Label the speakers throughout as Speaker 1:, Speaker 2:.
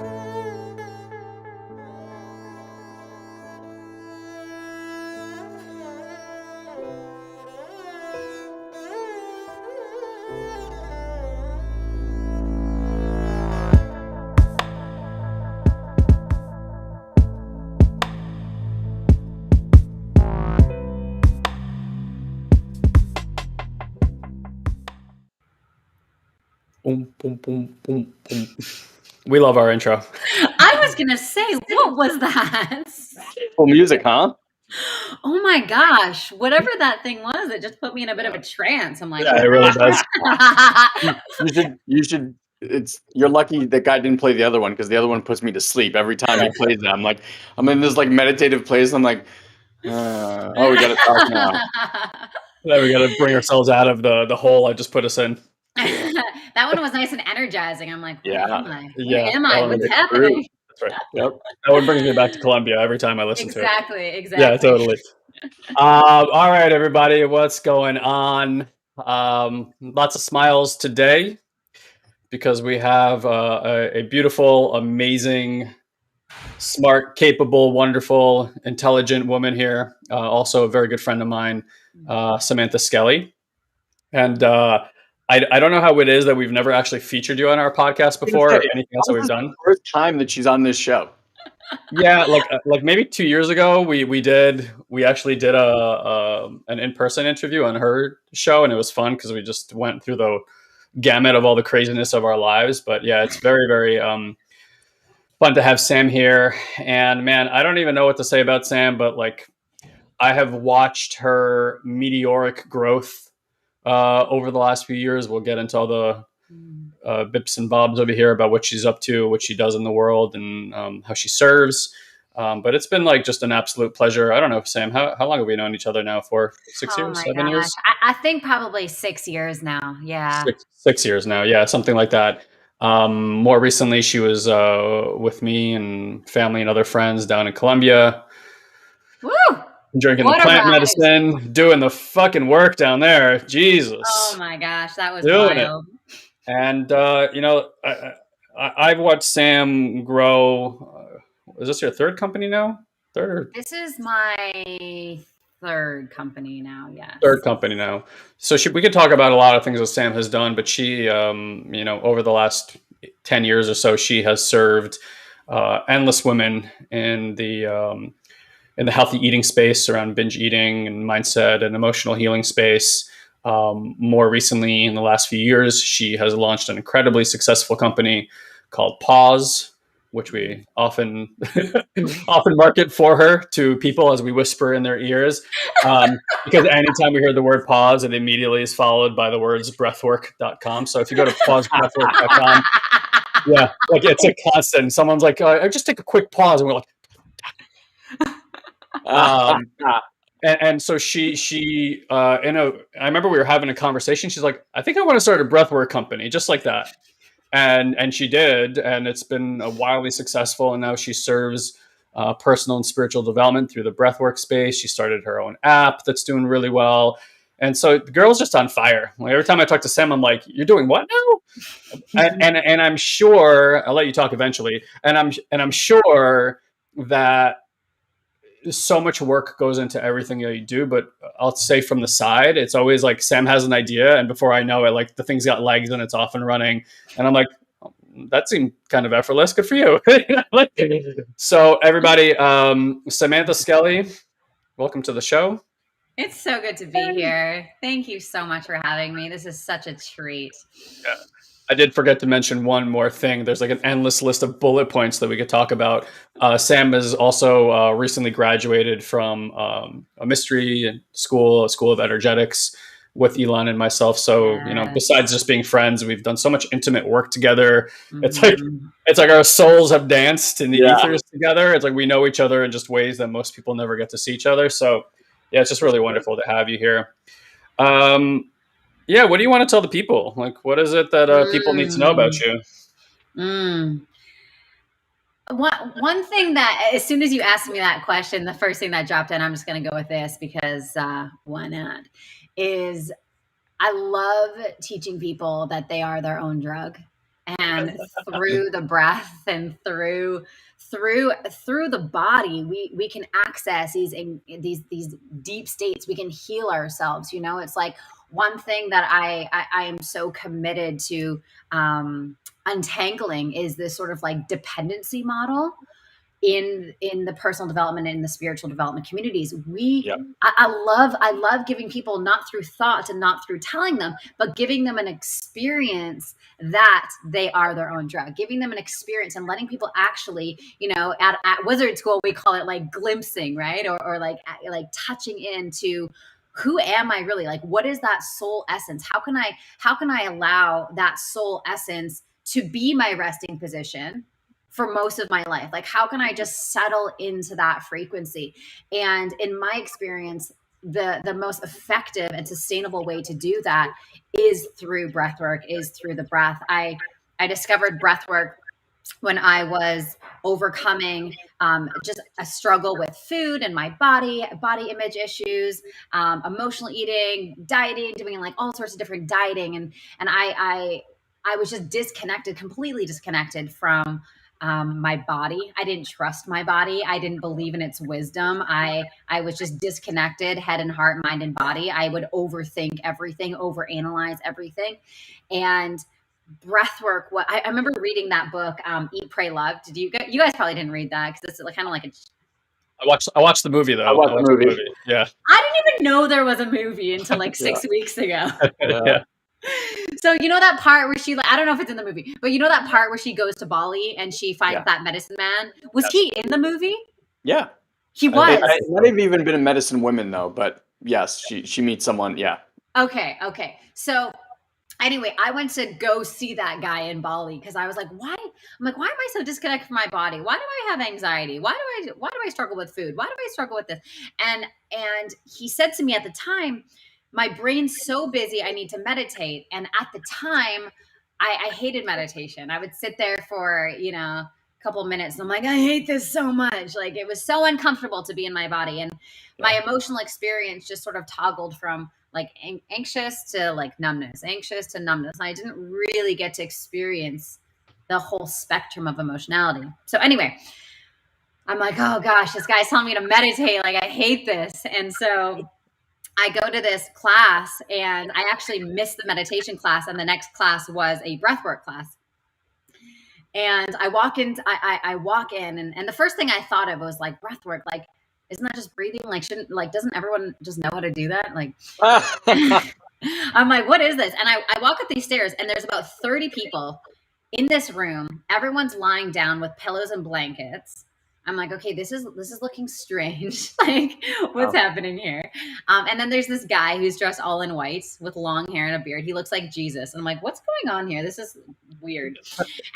Speaker 1: Boom, boom, boom, boom, boom. We love our intro.
Speaker 2: I was gonna say, what was that?
Speaker 1: Cool music, huh?
Speaker 2: Oh my gosh, whatever that thing was, it just put me in a bit of a trance. I'm like,
Speaker 1: Yeah, it really does. You should. You're lucky that guy didn't play the other one, because the other one puts me to sleep every time he plays that. I'm like, I'm in this like meditative place. And I'm like, oh, we gotta talk now. Yeah, we gotta bring ourselves out of the hole I just put us in.
Speaker 2: That one was nice and energizing. I'm like, where am I? Where
Speaker 1: Yeah.
Speaker 2: am I? What's happening?
Speaker 1: That's right. Yep. That one brings me back to Colombia every time I listen to it.
Speaker 2: Exactly.
Speaker 1: Yeah, totally. All right, everybody, what's going on? Lots of smiles today because we have a beautiful, amazing, smart, capable, wonderful, intelligent woman here. Also a very good friend of mine, Samantha Skelly. And I don't know how it is that we've never actually featured you on our podcast before or anything else that we've done.
Speaker 3: First time that she's on this show.
Speaker 1: Yeah, like maybe 2 years ago, we actually did an in-person interview on her show, and it was fun because we just went through the gamut of all the craziness of our lives. But yeah, it's very, very fun to have Sam here. And man, I don't even know what to say about Sam, but like I have watched her meteoric growth over the last few years. We'll get into all the bips and bobs over here about what she's up to, what she does in the world, and how she serves. But it's been like just an absolute pleasure. I don't know, Sam, how long have we known each other now for? 6 years, 7 years?
Speaker 2: I think probably 6 years now. Yeah.
Speaker 1: 6 years now. Yeah, something like that. More recently, she was with me and family and other friends down in Colombia.
Speaker 2: Woo!
Speaker 1: Drinking the plant medicine, doing the fucking work down there. Jesus.
Speaker 2: Oh my gosh, that was wild.
Speaker 1: And I've watched Sam grow. Is this your third company now?
Speaker 2: This is my third company now. Yeah.
Speaker 1: Third company now. So we could talk about a lot of things that Sam has done, but she, over the last 10 years or so, she has served endless women in the healthy eating space around binge eating and mindset and emotional healing space. More recently, in the last few years, she has launched an incredibly successful company called Pause, which we often market for her to people as we whisper in their ears. Because anytime we hear the word pause, it immediately is followed by the words breathwork.com. So if you go to pausebreathwork.com, yeah, like it's a constant. Someone's like, I just take a quick pause, and we're like, and so she I remember we were having a conversation. She's like, I think I want to start a breathwork company, just like that. And she did, and it's been wildly successful. And now she serves personal and spiritual development through the breathwork space. She started her own app that's doing really well. And so the girl's just on fire. Like, every time I talk to Sam, I'm like, you're doing what now? and I'm sure, I'll let you talk eventually. And I'm sure that so much work goes into everything that you do, but I'll say from the side, it's always like Sam has an idea, and before I know it, like the thing's got legs and it's off and running, and I'm like, that seemed kind of effortless. Good for you. So everybody, Samantha Skelly, welcome to the show.
Speaker 2: It's so good to be here. Thank you so much for having me. This is such a treat.
Speaker 1: Yeah. I did forget to mention one more thing. There's like an endless list of bullet points that we could talk about. Sam has also recently graduated from a mystery school, a school of energetics, with Elon and myself. So, besides just being friends, we've done so much intimate work together. Mm-hmm. It's like our souls have danced in the ethers together. It's like we know each other in just ways that most people never get to see each other. So yeah, it's just really wonderful to have you here. Yeah, what do you want to tell the people? Like, what is it that people need to know about you?
Speaker 2: One thing that, as soon as you asked me that question, the first thing that dropped in, I'm just going to go with this because why not, is I love teaching people that they are their own drug. And through the breath and through the body, we can access these deep states. We can heal ourselves. It's like one thing that I am so committed to untangling is this sort of like dependency model in the personal development and in the spiritual development communities.
Speaker 3: Yep.
Speaker 2: I love giving people, not through thought and not through telling them, but giving them an experience that they are their own drug, giving them an experience and letting people actually, at wizard school, we call it like glimpsing, right? Or like touching into who am I really? Like, what is that soul essence? How can I allow that soul essence to be my resting position for most of my life? Like, how can I just settle into that frequency? And in my experience, the most effective and sustainable way to do that is through breath work, is through the breath. I discovered breath work when I was overcoming just a struggle with food and my body image issues, emotional eating, dieting, doing like all sorts of different dieting. And I was just completely disconnected from my body. I didn't trust my body. I didn't believe in its wisdom. I was just disconnected, head and heart, mind and body. I would overthink everything, overanalyze everything. And breath work, I remember reading that book, Eat, Pray, Love. Did you guys probably didn't read that, because this is kind of like
Speaker 1: I watched the movie though.
Speaker 3: I watched the movie.
Speaker 1: Yeah.
Speaker 2: I didn't even know there was a movie until like 6 weeks ago.
Speaker 1: Yeah.
Speaker 2: So that part where she, I don't know if it's in the movie, but that part where she goes to Bali and she finds that medicine man. Was he in the movie?
Speaker 3: Yeah.
Speaker 2: He was.
Speaker 3: It might have even been a medicine woman though, but yes, she meets someone. Yeah.
Speaker 2: Okay. So anyway, I went to go see that guy in Bali because I was like, why am I so disconnected from my body? Why do I have anxiety? Why do I struggle with food? Why do I struggle with this? And he said to me at the time, my brain's so busy, I need to meditate. And at the time, I hated meditation. I would sit there for, a couple of minutes and I'm like, I hate this so much. Like, it was so uncomfortable to be in my body. And my emotional experience just sort of toggled from like anxious to like numbness, anxious to numbness. And I didn't really get to experience the whole spectrum of emotionality. So anyway, I'm like, oh gosh, this guy's telling me to meditate. Like, I hate this. And so I go to this class and I actually missed the meditation class. And the next class was a breathwork class. And I walk in, and the first thing I thought of was like, breathwork, like, isn't that just breathing? Like, doesn't everyone just know how to do that? Like, I'm like, what is this? And I walk up these stairs and there's about 30 people in this room. Everyone's lying down with pillows and blankets. I'm like, okay, this is looking strange. Like, what's happening here? And then there's this guy who's dressed all in white with long hair and a beard. He looks like Jesus. And I'm like, what's going on here? This is weird.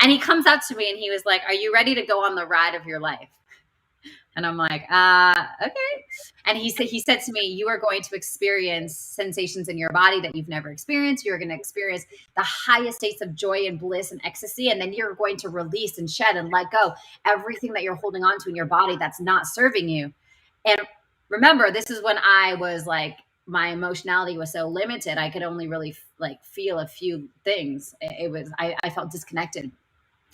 Speaker 2: And he comes up to me and he was like, are you ready to go on the ride of your life? And I'm like, okay. And he said to me, you are going to experience sensations in your body that you've never experienced. You're going to experience the highest states of joy and bliss and ecstasy. And then you're going to release and shed and let go everything that you're holding on to in your body that's not serving you. And remember, this is when I was like, my emotionality was so limited. I could only really like feel a few things. I felt disconnected.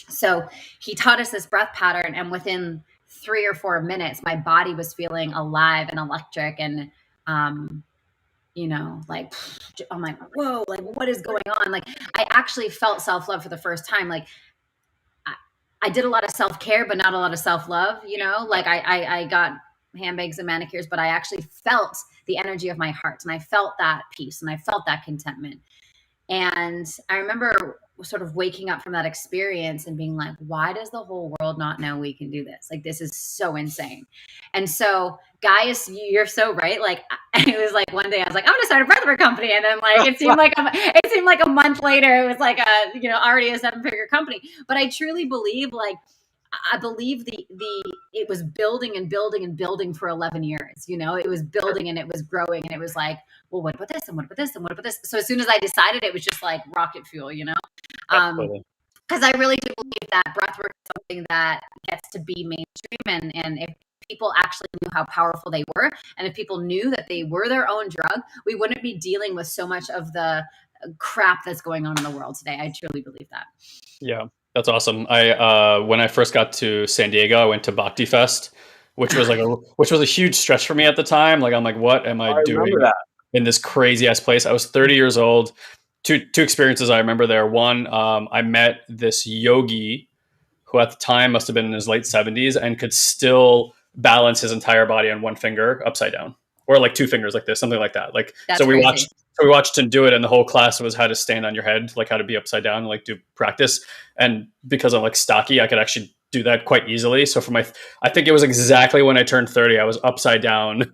Speaker 2: So he taught us this breath pattern, and within 3 or 4 minutes, my body was feeling alive and electric. And, like, I'm like, whoa, like, what is going on? Like, I actually felt self-love for the first time. Like, I did a lot of self-care, but not a lot of self-love, like I got handbags and manicures, but I actually felt the energy of my heart, and I felt that peace, and I felt that contentment. And I remember sort of waking up from that experience and being like, why does the whole world not know we can do this? Like, this is so insane. And so, guys, you're so right. Like, it was like one day I was like, I'm going to start a breathwork company. And then like, it seemed like a month later, it was like already a 7-figure company. But I truly believe, like, I believe it was building and building and building for 11 years. It was building and it was growing, and it was like, well, what about this? And what about this? And what about this? So as soon as I decided, it was just like rocket fuel, because I really do believe that breathwork is something that gets to be mainstream. And if people actually knew how powerful they were, and if people knew that they were their own drug, we wouldn't be dealing with so much of the crap that's going on in the world today. I truly believe that.
Speaker 1: Yeah, that's awesome. When I first got to San Diego, I went to Bhakti Fest, which was a huge stretch for me at the time. Like I'm like, what am I
Speaker 3: remember
Speaker 1: doing
Speaker 3: that.
Speaker 1: in this crazy ass place? I was 30 years old. Two experiences I remember there. One, I met this yogi who at the time must have been in his late 70s and could still balance his entire body on one finger upside down, or like two fingers like this, something like that. Like
Speaker 2: That's
Speaker 1: so we
Speaker 2: crazy.
Speaker 1: watched him do it, and the whole class was how to stand on your head, like how to be upside down, and like do practice. And because I'm like stocky, I could actually do that quite easily. So for I think it was exactly when I turned 30, I was upside down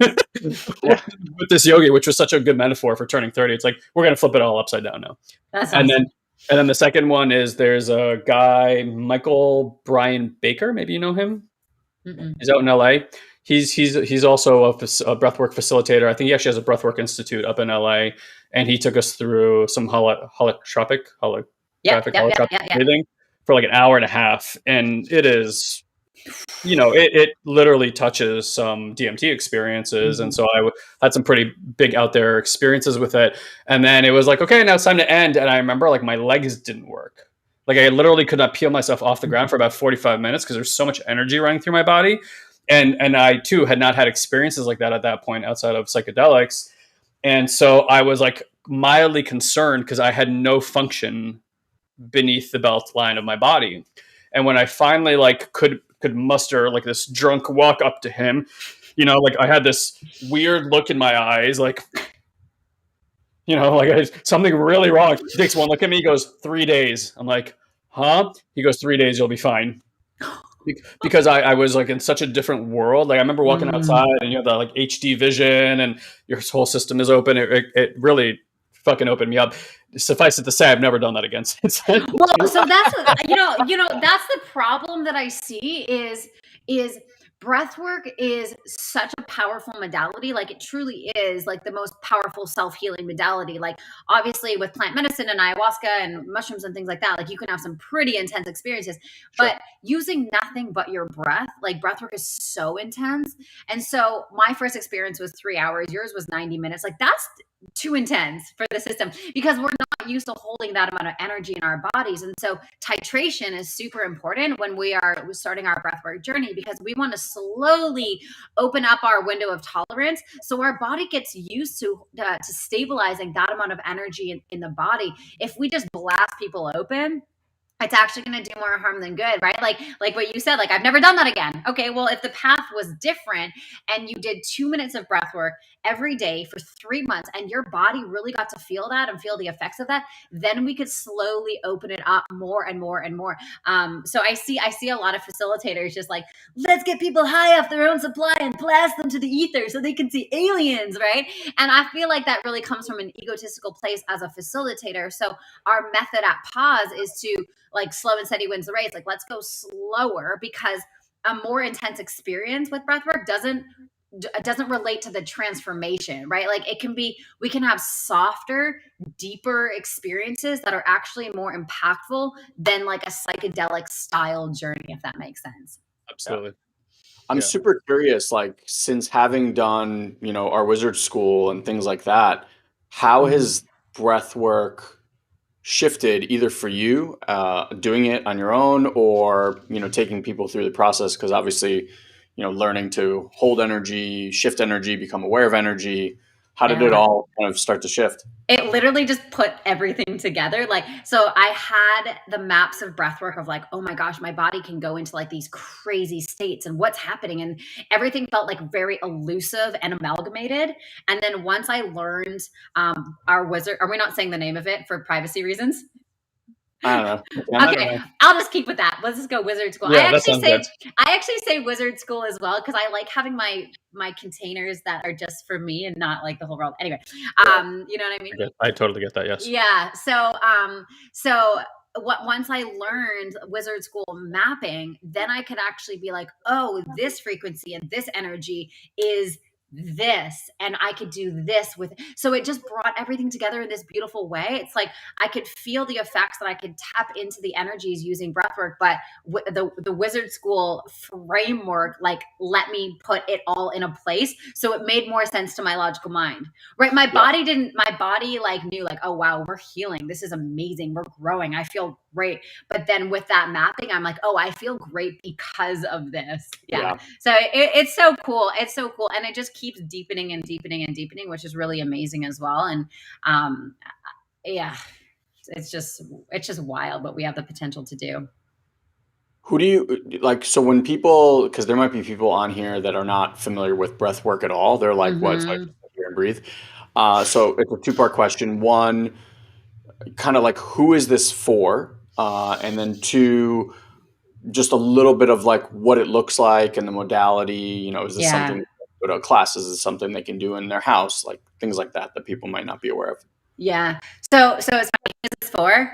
Speaker 1: with this yogi, which was such a good metaphor for turning 30. It's like, we're going to flip it all upside down now.
Speaker 2: That's
Speaker 1: And
Speaker 2: awesome.
Speaker 1: then the second one is there's a guy, Michael Brian Baker. Maybe you know him.
Speaker 2: Mm-mm.
Speaker 1: He's out in LA. He's also a breathwork facilitator. I think he actually has a breathwork institute up in LA, and he took us through some holotropic breathing for like an hour and a half, and it is, it literally touches some DMT experiences. And so I had some pretty big out there experiences with it. And then it was like, okay, now it's time to end. And I remember like my legs didn't work. Like I literally could not peel myself off the ground for about 45 minutes because there's so much energy running through my body. And I too had not had experiences like that at that point outside of psychedelics. And so I was like mildly concerned because I had no function beneath the belt line of my body. And when I finally like could muster like this drunk walk up to him, like I had this weird look in my eyes, like, like something really wrong. He takes one look at me, he goes, 3 days. I'm like, huh? He goes, 3 days, you'll be fine. Because I was like in such a different world. Like I remember walking outside and you have that like HD vision and your whole system is open. It really fucking opened me up. Suffice it to say, I've never done that again since.
Speaker 2: Well, so that's that's the problem that I see is breath work is such a powerful modality. Like it truly is like the most powerful self-healing modality. Like obviously with plant medicine and ayahuasca and mushrooms and things like that, like you can have some pretty intense experiences,
Speaker 1: Sure.
Speaker 2: but using nothing but your breath, like breath work is so intense. And so my first experience was 3 hours. Yours was 90 minutes. Like that's too intense for the system because we're not used to holding that amount of energy in our bodies. And so titration is super important when we are starting our breathwork journey because we want to slowly open up our window of tolerance so our body gets used to stabilizing that amount of energy in the body. If we just blast people open, it's actually going to do more harm than good, right? Like what you said, like I've never done that again. Okay, well, if the path was different and you did 2 minutes of breath work every day for 3 months and your body really got to feel that and feel the effects of that, then we could slowly open it up more and more and more. So I see a lot of facilitators just like, let's get people high off their own supply and blast them to the ether so they can see aliens, right? And I feel like that really comes from an egotistical place as a facilitator. So our method at Pause is to like slow and steady wins the race. Like let's go slower because a more intense experience with breathwork doesn't relate to the transformation, right? Like we can have softer, deeper experiences that are actually more impactful than like a psychedelic style journey, if that makes sense.
Speaker 1: Absolutely.
Speaker 3: I'm super curious, like since having done, our wizard school and things like that, how has breath work shifted either for you doing it on your own or taking people through the process? Because obviously learning to hold energy, shift energy, become aware of energy, how did it all kind of start to shift?
Speaker 2: It literally just put everything together. Like, so I had the maps of breathwork of like, oh my gosh, my body can go into like these crazy states and what's happening. And everything felt like very elusive and amalgamated. And then once I learned our wizard, are we not saying the name of it for privacy reasons?
Speaker 3: I don't know.
Speaker 2: Okay, I'll just keep with that. Let's just go wizard school.
Speaker 1: Yeah, that sounds good.
Speaker 2: I actually say wizard school as well because I like having my containers that are just for me and not like the whole world. Anyway, you know what I mean?
Speaker 1: I totally get that. Yes.
Speaker 2: Yeah. Once I learned wizard school mapping, then I could actually be like, oh, this frequency and this energy is this and I could do this with. So it just brought everything together in this beautiful way. It's like I could feel the effects, that I could tap into the energies using breath work, but the wizard school framework like let me put it all in a place, so it made more sense to my logical mind, right? My body like knew like, oh wow, we're healing, this is amazing, we're growing, I feel great. But then with that mapping, I'm like, oh, I feel great because of this. Yeah. So it's so cool. It's so cool. And it just keeps deepening and deepening and deepening, which is really amazing as well. And yeah, it's just wild what we have the potential to do.
Speaker 3: Who do you like? So when people, because there might be people on here that are not familiar with breath work at all, they're like, what? So I just sit here and breathe. So it's a two-part question. One, kind of like, who is this for? And then two, just a little bit of like what it looks like and the modality. You know, is this something go to a class? Is this something they can do in their house? Like things like that people might not be aware of.
Speaker 2: Yeah. So it's funny, this is for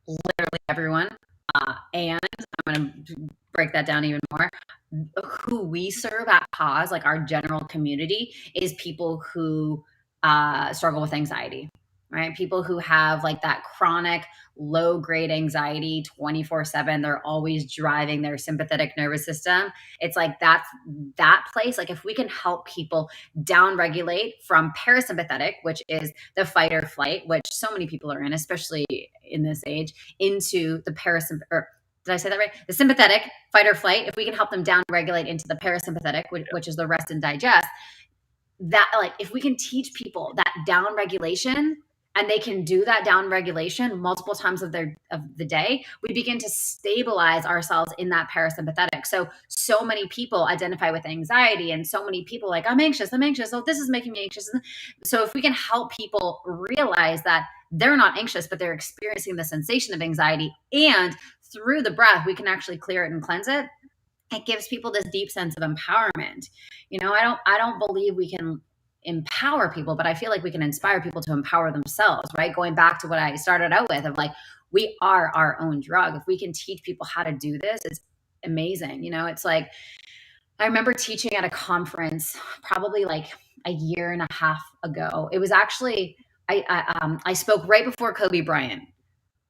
Speaker 2: literally everyone. And I'm going to break that down even more. Who we serve at Pause, like our general community, is people who struggle with anxiety, right? People who have like that chronic low grade anxiety 24/7. They're always driving their sympathetic nervous system. It's like that place. Like if we can help people down regulate from parasympathetic, which is the fight or flight, which so many people are in, especially in this age, into the parasympathetic, did I say that right? The sympathetic, fight or flight. If we can help them down regulate into the parasympathetic, which is the rest and digest, that like if we can teach people that down regulation, and they can do that down regulation multiple times of the day, we begin to stabilize ourselves in that parasympathetic. So many people identify with anxiety, and so many people like, I'm anxious. Oh, this is making me anxious. So if we can help people realize that they're not anxious, but they're experiencing the sensation of anxiety, and through the breath, we can actually clear it and cleanse it. It gives people this deep sense of empowerment. You know, I don't believe we can empower people, but I feel like we can inspire people to empower themselves, right? Going back to what I started out with of like, we are our own drug. If we can teach people how to do this, it's amazing. You know, it's like, I remember teaching at a conference probably like a year and a half ago. It was actually, I spoke right before Kobe Bryant.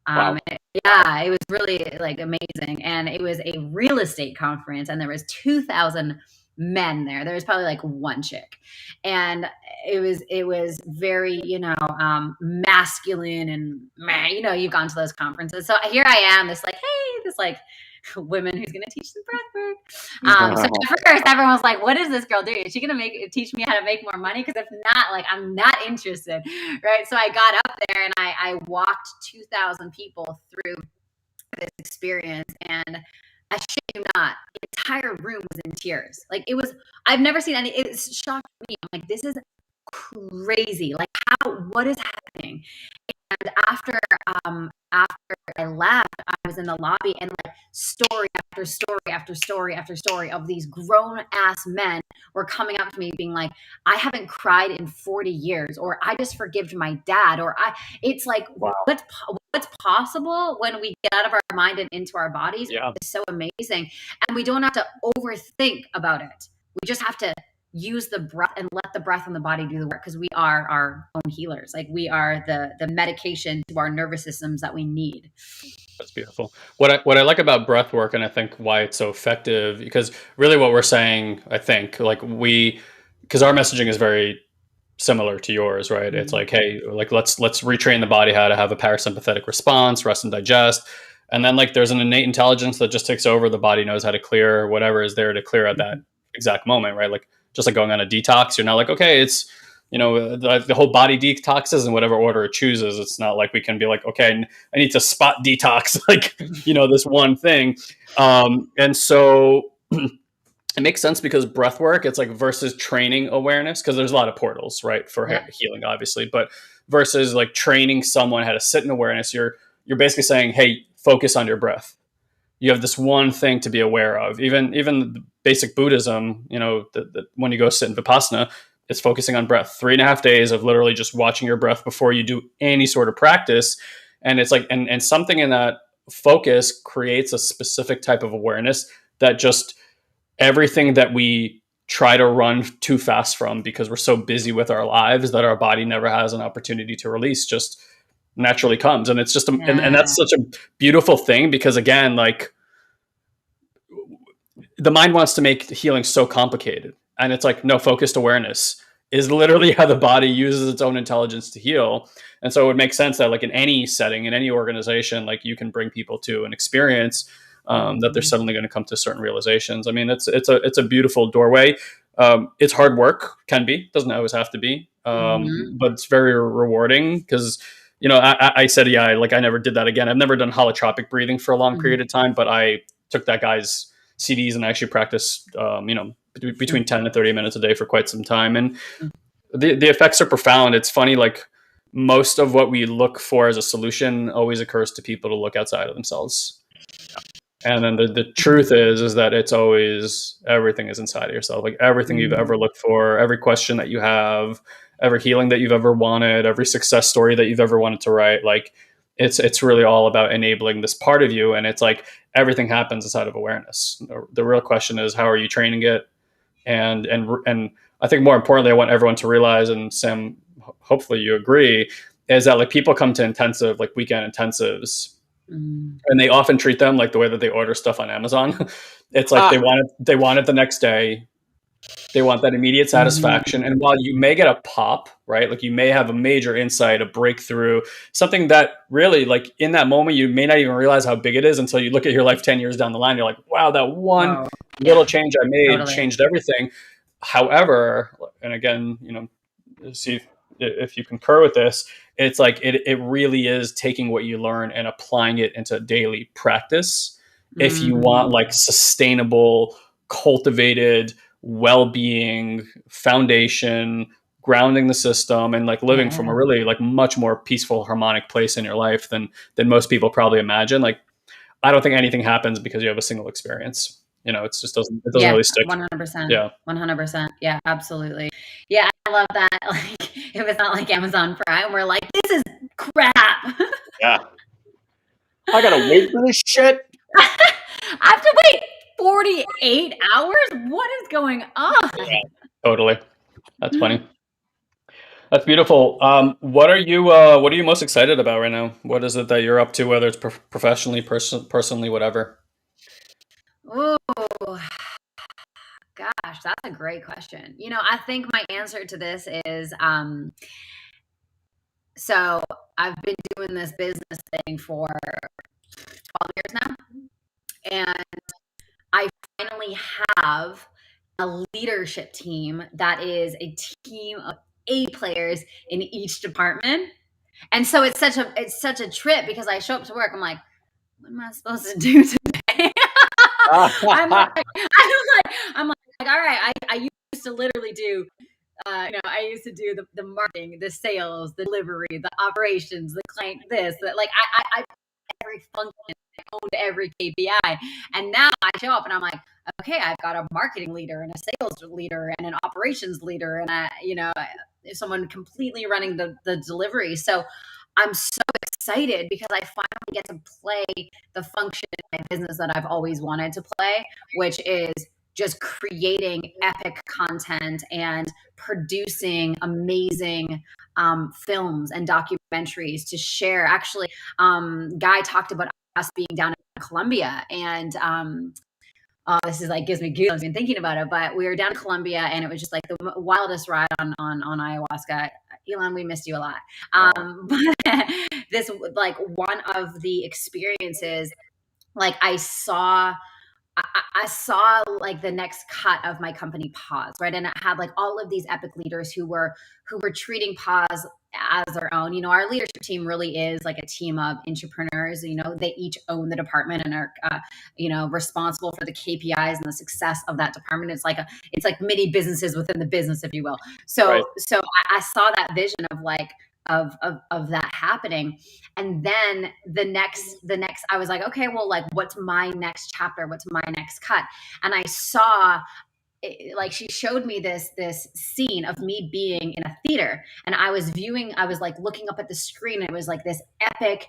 Speaker 3: Wow.
Speaker 2: Yeah, it was really like amazing. And it was a real estate conference, and there was 2,000 men there. There was probably like one chick. And it was very, masculine and you've gone to those conferences. So here I am, this like, hey, this like women who's going to teach them breath work. So at first everyone was like, what is this girl doing? Is she going to teach me how to make more money? Because if not, like, I'm not interested. Right. So I got up there and I walked 2,000 people through this experience, and I shit you not, the entire room was in tears. Like I've never seen any, it's shocked me. I'm like, this is crazy. Like what is happening? And after I left, I was in the lobby, and like story after story after story after story of these grown ass men were coming up to me being like, I haven't cried in 40 years, or I just forgave my dad, or it's like, wow, what's possible when we get out of our mind and into our bodies is so amazing. And we don't have to overthink about it. We just have to use the breath and let the breath and the body do the work, because we are our own healers. Like we are the medication to our nervous systems that we need.
Speaker 1: That's beautiful. What I like about breath work, and I think why it's so effective, because really what we're saying, I think, like because our messaging is very similar to yours, right? Mm-hmm. It's like, hey, like let's retrain the body how to have a parasympathetic response, rest and digest. And then like there's an innate intelligence that just takes over. The body knows how to clear whatever is there to clear at that exact moment, right? Like just like going on a detox, you're not like, okay, it's, the whole body detoxes in whatever order it chooses. It's not like we can be like, okay, I need to spot detox, like, this one thing. And so it makes sense, because breath work, it's like versus training awareness, because there's a lot of portals, right, for healing, obviously, but versus like training someone how to sit in awareness, you're basically saying, hey, focus on your breath. You have this one thing to be aware of. Even the basic Buddhism, when you go sit in Vipassana, it's focusing on breath. 3.5 days of literally just watching your breath before you do any sort of practice. And it's like, and something in that focus creates a specific type of awareness that just everything that we try to run too fast from, because we're so busy with our lives that our body never has an opportunity to release, just naturally comes. And it's just and that's such a beautiful thing, because again, like, the mind wants to make healing so complicated, and it's like, no, focused awareness is literally how the body uses its own intelligence to heal. And so it would make sense that, like, in any setting, in any organization, like, you can bring people to an experience that they're suddenly going to come to certain realizations. I mean, it's a beautiful doorway. It's hard work, can be, doesn't always have to be, but it's very rewarding, because, you know, I said, yeah, I never did that again. I've never done holotropic breathing for a long period of time, but I took that guy's CDs and actually practiced, between 10 and 30 minutes a day for quite some time. And the effects are profound. It's funny, like, most of what we look for as a solution always occurs to people to look outside of themselves. And then the truth is that it's always, everything is inside of yourself. Like, everything you've ever looked for, every question that you have, every healing that you've ever wanted, every success story that you've ever wanted to write, like, it's really all about enabling this part of you. And it's like, everything happens inside of awareness. The real question is, how are you training it? And I think more importantly, I want everyone to realize, and Sam, hopefully you agree, is that, like, people come to intensive, like, weekend intensives, and they often treat them like the way that they order stuff on Amazon. It's like, they want it the next day. They want that immediate satisfaction. And while you may get a pop, right? Like, you may have a major insight, a breakthrough, something that really, like, in that moment, you may not even realize how big it is until you look at your life 10 years down the line. You're like, wow, that one little change I made changed everything. However, and again, you know, see if you concur with this, it's like, it really is taking what you learn and applying it into daily practice. If you want, like, sustainable, cultivated well-being foundation, grounding the system, and, like, living from a really, like, much more peaceful, harmonic place in your life than most people probably imagine. Like, I don't think anything happens because you have a single experience. You know, it doesn't really stick.
Speaker 2: 100%.
Speaker 1: Yeah.
Speaker 2: 100%. Yeah, absolutely. Yeah, I love that. Like, if it's not like Amazon Prime, we're like, this is crap.
Speaker 3: Yeah. I gotta wait for this shit.
Speaker 2: I have to wait 48 hours? What is going on?
Speaker 1: Yeah, totally. That's funny. That's beautiful. What are you most excited about right now? What is it that you're up to, whether it's professionally, personally, whatever?
Speaker 2: Oh, gosh, that's a great question. You know, I think my answer to this is, so I've been doing this business thing for 12 years now, and I finally have a leadership team that is a team of 8 players in each department. And so it's such a trip, because I show up to work, I'm like, what am I supposed to do today? I'm like, all right, I used to literally do, I used to do the marketing, the sales, the delivery, the operations, the client, like, I every function, I owned every KPI. And now I show up and I'm like, okay, I've got a marketing leader and a sales leader and an operations leader and someone completely running the delivery. So I'm so excited, because I finally get to play the function in my business that I've always wanted to play, which is just creating epic content and producing amazing films and documentaries to share. Actually, Guy talked about us being down in Colombia, and this is like, gives me goosebumps even thinking about it. But we were down in Colombia, and it was just like the wildest ride on ayahuasca. Elon, we missed you a lot. But this, like, one of the experiences, like, I saw like the next cut of my company, Pause, right? And it had, like, all of these epic leaders who were treating Pause as their own. You know, our leadership team really is like a team of entrepreneurs. You know, they each own the department and are, responsible for the KPIs and the success of that department. It's like mini businesses within the business, if you will. So,
Speaker 1: Right.
Speaker 2: so I saw that vision of, like, of that happening. And then the next I was like, okay, well, like, what's my next chapter? What's my next cut? And I saw, like, she showed me this scene of me being in a theater, and I was like looking up at the screen, and it was like this epic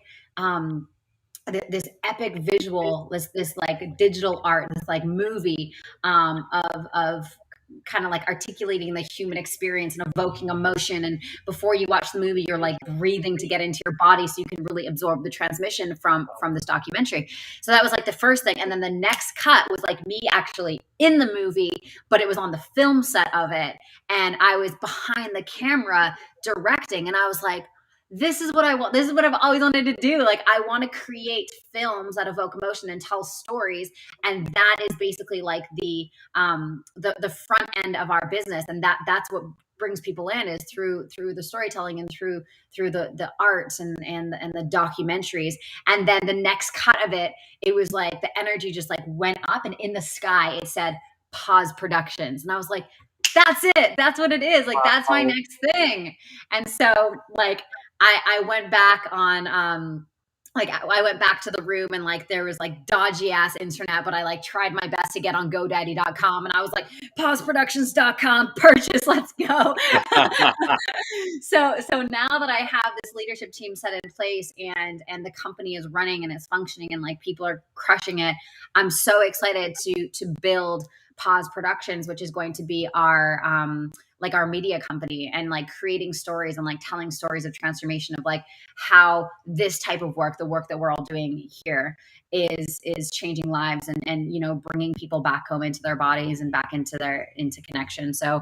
Speaker 2: visual, this like digital art, this like movie of kind of like articulating the human experience and evoking emotion. And before you watch the movie, you're like breathing to get into your body so you can really absorb the transmission from this documentary. So that was like the first thing. And then the next cut was like me actually in the movie, but it was on the film set of it. And I was behind the camera directing, and I was like, this is what I want. This is what I've always wanted to do. Like, I want to create films that evoke emotion and tell stories. And that is basically like the front end of our business. And that's what brings people in, is through the storytelling and through the arts and the documentaries. And then the next cut of it, it was like the energy just like went up, and in the sky it said Pause Productions. And I was like, that's it. That's what it is. Like, that's my next thing. And so like, I went back on, like I went back to the room, and like there was like dodgy ass internet, but I like tried my best to get on GoDaddy.com, and I was like, pauseproductions.com, purchase, let's go. So now that I have this leadership team set in place, and the company is running and it's functioning, and like people are crushing it, I'm so excited to build Pause Productions, which is going to be our like our media company, and like creating stories and like telling stories of transformation of like how this type of work, the work that we're all doing here, is changing lives, and you know, bringing people back home into their bodies and back into connection. So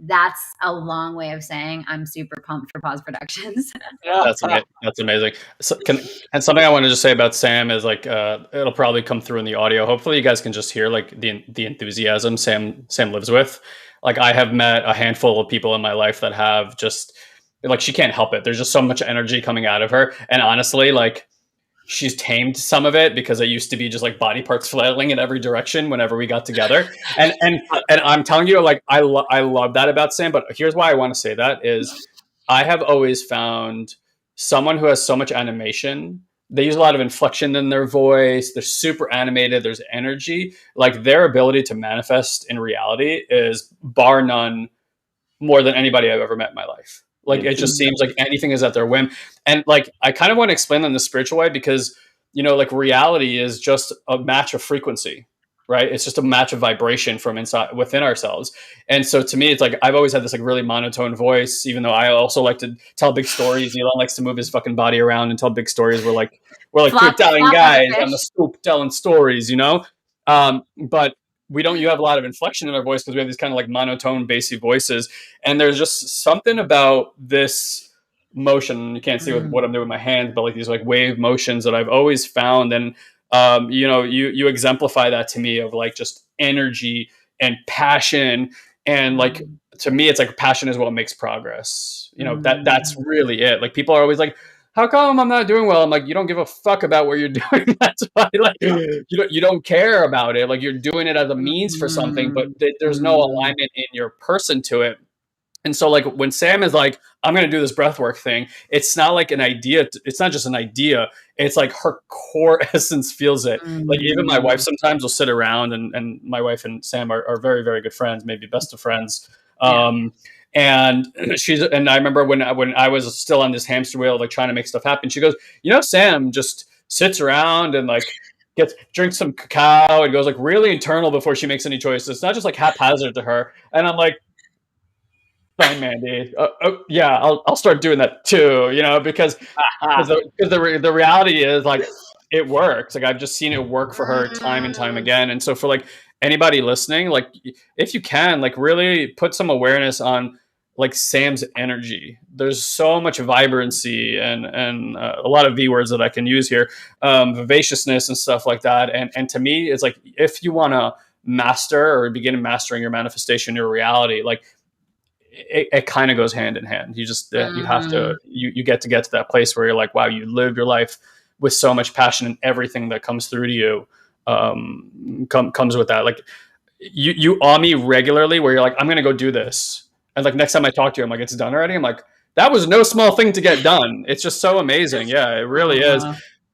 Speaker 2: that's a long way of saying I'm super pumped for Pause Productions.
Speaker 1: That's amazing. So and something I want to just say about Sam is like, it'll probably come through in the audio. Hopefully you guys can just hear like the enthusiasm Sam lives with. Like, I have met a handful of people in my life that have just like, she can't help it. There's just so much energy coming out of her. And honestly, like, she's tamed some of it, because it used to be just like body parts flailing in every direction whenever we got together. And I'm telling you, like, I love that about Sam. But here's why I want to say that is, I have always found someone who has so much animation. They use a lot of inflection in their voice. They're super animated. There's energy. Like, their ability to manifest in reality is bar none more than anybody I've ever met in my life. Like, it just seems like anything is at their whim. And like, I kind of want to explain that in the spiritual way, because, you know, like, reality is just a match of frequency, right? It's just a match of vibration from inside within ourselves. And so to me, it's like, I've always had this like really monotone voice, even though I also like to tell big stories. Elon likes to move his fucking body around and tell big stories. We're like Italian guys on the stoop telling stories, you know? But you have a lot of inflection in our voice, because we have these kind of like monotone, bassy voices. And there's just something about this motion. You can't see what I'm doing with my hands, but like these like wave motions that I've always found. And you know, you exemplify that to me, of like just energy and passion. And like, to me, it's like passion is what makes progress. You know, that's really it. Like, people are always like, how come I'm not doing well? I'm like, you don't give a fuck about what you're doing. That's why, like, you don't care about it. Like, you're doing it as a means for something, but there's no alignment in your person to it. And so like, when Sam is like, I'm going to do this breathwork thing, it's not like an idea. It's not just an idea. It's like her core essence feels it. Like, even my wife sometimes will sit around, and my wife and Sam are very, very good friends, maybe best of friends. And I remember when I was still on this hamster wheel, like trying to make stuff happen, she goes, you know, Sam just sits around and like drinks some cacao and goes like really internal before she makes any choices. It's not just like haphazard to her. And I'm like, fine, Mandy. Yeah, I'll start doing that too, you know, because the reality is like, it works. Like, I've just seen it work for her time and time again. And so for like anybody listening, like, if you can, like, really put some awareness on like Sam's energy. There's so much vibrancy and a lot of V words that I can use here, vivaciousness and stuff like that. And to me, it's like, if you want to master or begin mastering your manifestation, your reality, like, it kind of goes hand in hand. You just you have to you get to that place where you're like, wow, you live your life with so much passion, and everything that comes through to you comes with that. Like, you awe me regularly, where you're like, I'm gonna go do this, and like, next time I talk to you, I'm like, it's done already. I'm like, that was no small thing to get done. It's just so amazing. Yeah, it really is.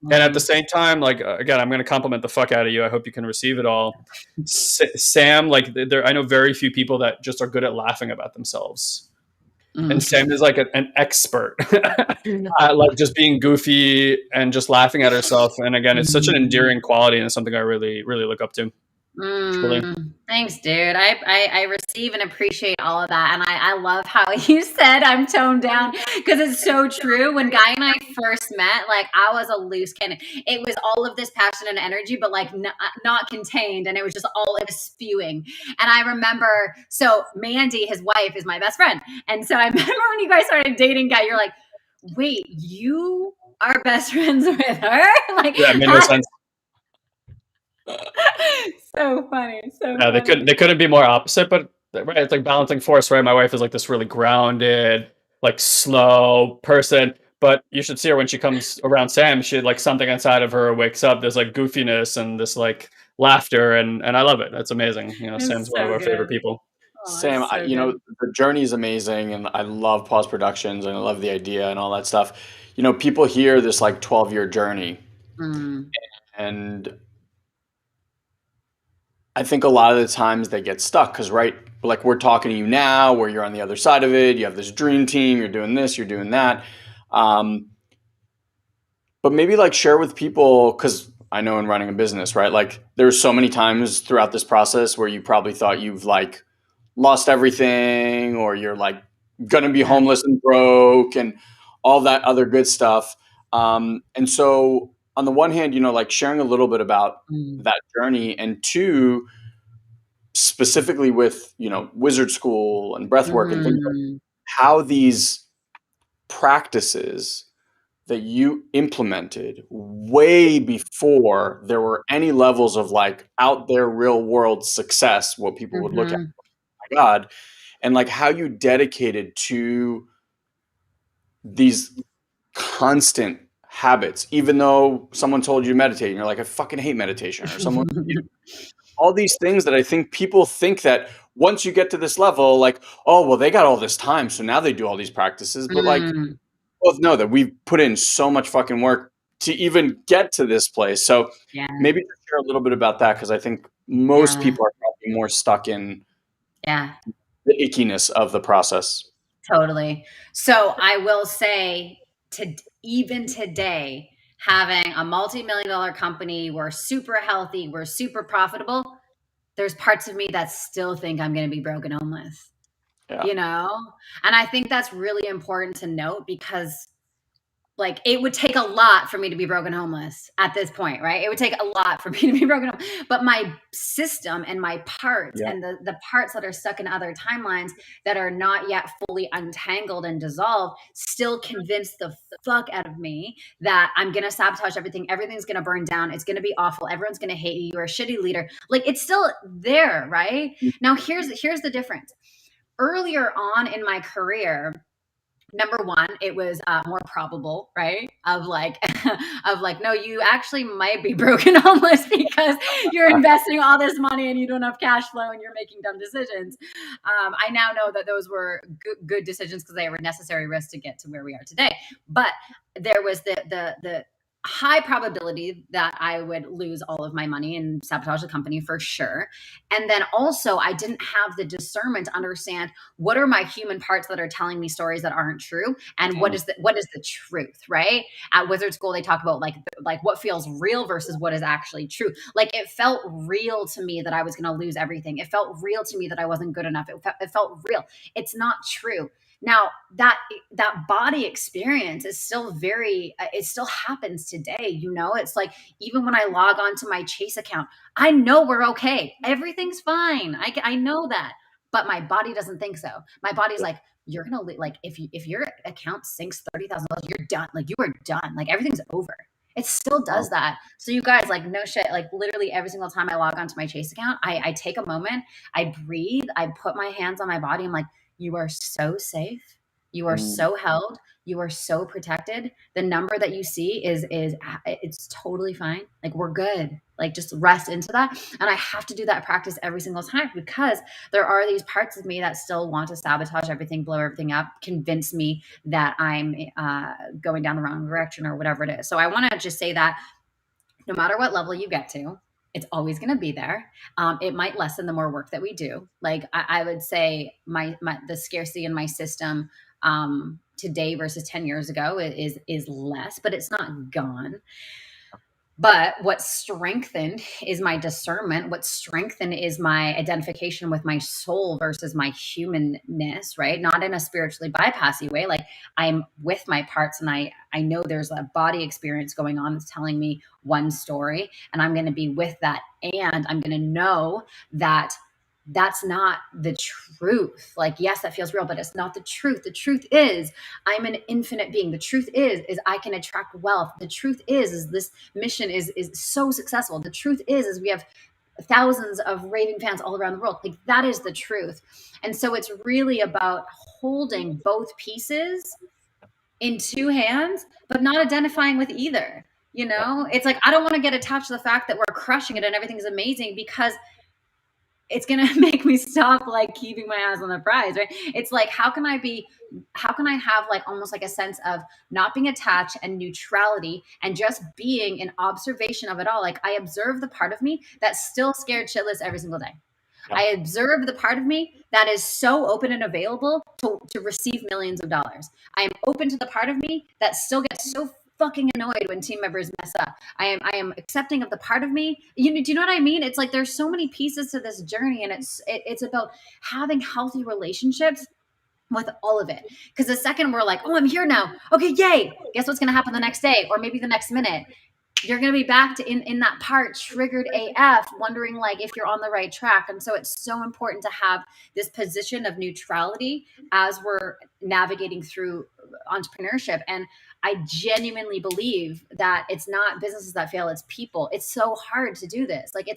Speaker 1: And at the same time, like, again, I'm going to compliment the fuck out of you. I hope you can receive it all. Sam, like, I know very few people that just are good at laughing about themselves. And Sam is like an expert, like just being goofy and just laughing at herself. And again, it's such an endearing quality, and it's something I really, really look up to. Truly.
Speaker 2: Thanks, dude. I receive and appreciate all of that. And I love how you said I'm toned down because it's so true. When Guy and I first met, like I was a loose cannon. It was all of this passion and energy, but like not contained. And it was just it was spewing. And I remember, so Mandy, his wife, is my best friend. And so I remember when you guys started dating Guy, you're like, wait, you are best friends with her? Like,
Speaker 1: Yeah, it made no sense.
Speaker 2: so funny. So
Speaker 1: Yeah,
Speaker 2: funny.
Speaker 1: they couldn't be more opposite, but right, it's like balancing force, right? My wife is like this really grounded, like slow person, but you should see her when she comes around Sam. She like something inside of her wakes up. There's like goofiness and this like laughter, and I love it. That's amazing. You know,
Speaker 2: It's
Speaker 1: Sam's one of
Speaker 2: so
Speaker 1: our favorite
Speaker 2: good.
Speaker 1: people.
Speaker 2: Oh,
Speaker 3: Sam,
Speaker 2: it's so
Speaker 3: you know,
Speaker 2: good.
Speaker 3: the journey is amazing, and I love Pause Productions, and I love the idea and all that stuff. You know, people hear this like 12-year journey,
Speaker 2: Mm,
Speaker 3: and I think a lot of the times they get stuck because, right, like we're talking to you now, where you're on the other side of it, you have this dream team, you're doing this, you're doing that. Um, but maybe like share with people, because I know in running a business, right, like there's so many times throughout this process where you probably thought you've like lost everything, or you're like gonna be
Speaker 2: yeah.
Speaker 3: homeless and broke and all that other good stuff. And so on the one hand, you know, like sharing a little bit about
Speaker 2: Mm,
Speaker 3: that journey, and two, specifically with, you know, wizard school and breath work and things like
Speaker 2: mm,
Speaker 3: how these practices that you implemented way before there were any levels of like out there real world success, what people would look at,
Speaker 2: mhm,
Speaker 3: my God, and like how you dedicated to these constant habits, even though someone told you to meditate and you're like, I fucking hate meditation, or someone, all these things that I think people think that once you get to this level, like, oh, well, they got all this time, so now they do all these practices. But like,
Speaker 2: mm,
Speaker 3: both know that we've put in so much fucking work to even get to this place. So
Speaker 2: yeah,
Speaker 3: maybe just share a little bit about that, because I think most
Speaker 2: yeah,
Speaker 3: people are probably more stuck in
Speaker 2: yeah,
Speaker 3: the ickiness of the process.
Speaker 2: totally. So I will say, to even today, having a multi-million dollar company, we're super healthy, we're super profitable. There's parts of me that still think I'm going to be broken homeless,
Speaker 3: Yeah.
Speaker 2: you know? And I think that's really important to note because like it would take a lot for me to be broken homeless at this point, right? It would take a lot for me to be broken home. But my system and my parts
Speaker 3: Yeah.
Speaker 2: and the parts that are stuck in other timelines that are not yet fully untangled and dissolved still convince the fuck out of me that I'm gonna sabotage everything. Everything's gonna burn down. It's gonna be awful. Everyone's gonna hate you. You're a shitty leader. Like it's still there, right? Now here's the difference. Earlier on in my career, number one, it was more probable, right? Of like, of like, no, you actually might be broken homeless because you're investing all this money and you don't have cash flow and you're making dumb decisions. I now know that those were good decisions because they were necessary risks to get to where we are today. But there was the high probability that I would lose all of my money and sabotage the company for sure. And then also, I didn't have the discernment to understand what are my human parts that are telling me stories that aren't true, and
Speaker 3: Mm.
Speaker 2: what is the truth, right? At wizard school they talk about like what feels real versus what is actually true. Like it felt real to me that I was going to lose everything. It felt real to me that I wasn't good enough. It felt real. It's not true. Now that body experience is still very it still happens today, you know. It's like even when I log on to my Chase account, I know we're okay, everything's fine. I know that, but my body doesn't think so. My body's like, you're gonna like if your account sinks $30,000, you're done. Like you are done. Like everything's over. It still does
Speaker 3: Wow.
Speaker 2: that. So you guys, like no shit, like literally every single time I log onto my Chase account, I take a moment, I breathe, I put my hands on my body. I'm like, you are so safe. You are
Speaker 3: Mm.
Speaker 2: so held. You are so protected. The number that you see is it's totally fine. Like we're good. Like just rest into that. And I have to do that practice every single time because there are these parts of me that still want to sabotage everything, blow everything up, convince me that I'm going down the wrong direction or whatever it is. So I want to just say that no matter what level you get to, it's always going to be there. It might lessen the more work that we do. Like I would say, my the scarcity in my system today versus 10 years ago is less, but it's not gone. But what's strengthened is my discernment. What's strengthened is my identification with my soul versus my humanness, right? Not in a spiritually bypassy way. Like I'm with my parts and I know there's a body experience going on that's telling me one story, and I'm going to be with that. And I'm going to know that that's not the truth. Like, yes, that feels real, but it's not the truth. The truth is I'm an infinite being. The truth is I can attract wealth. The truth is this mission is so successful. The truth is we have thousands of raving fans all around the world. Like that is the truth. And so it's really about holding both pieces in two hands, but not identifying with either. You know, it's like I don't want to get attached to the fact that we're crushing it and everything's amazing, because it's going to make me stop like keeping my eyes on the prize, right? It's like, how can I have like almost like a sense of not being attached and neutrality and just being an observation of it all? Like I observe the part of me that's still scared shitless every single day. Yeah. I observe the part of me that is so open and available to receive millions of dollars. I am open to the part of me that still gets so fucking annoyed when team members mess up. I am accepting of the part of me. Do you know what I mean? It's like there's so many pieces to this journey, and it's about having healthy relationships with all of it. Because the second we're like, oh, I'm here now. Okay, yay. Guess what's going to happen the next day or maybe the next minute? You're going to be back to in that part triggered AF, wondering like if you're on the right track. And so it's so important to have this position of neutrality as we're navigating through entrepreneurship. And I genuinely believe that it's not businesses that fail, it's people. It's so hard to do this. Like